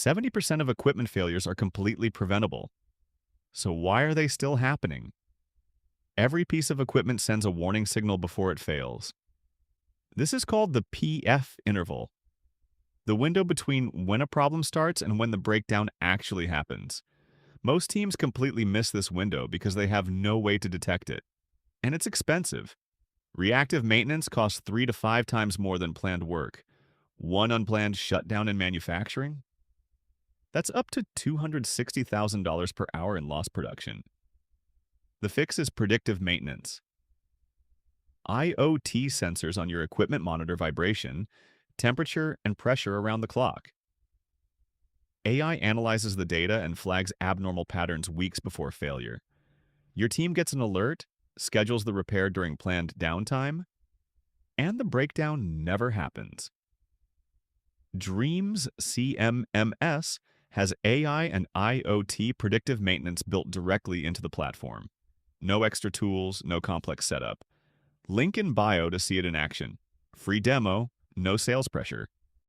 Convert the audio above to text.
70% of equipment failures are completely preventable. So why are they still happening? Every piece of equipment sends a warning signal before it fails. This is called the PF interval, the window between when a problem starts and when the breakdown actually happens. Most teams completely miss this window because they have no way to detect it. And it's expensive. Reactive maintenance costs 3 to 5 times more than planned work. One unplanned shutdown in manufacturing? That's up to $260,000 per hour in lost production. The fix is predictive maintenance. IoT sensors on your equipment monitor vibration, temperature, and pressure around the clock. AI analyzes the data and flags abnormal patterns weeks before failure. Your team gets an alert, schedules the repair during planned downtime, and the breakdown never happens. DreamzCMMS has AI and IoT predictive maintenance built directly into the platform. No extra tools, no complex setup. Link in bio to see it in action. Free demo, no sales pressure.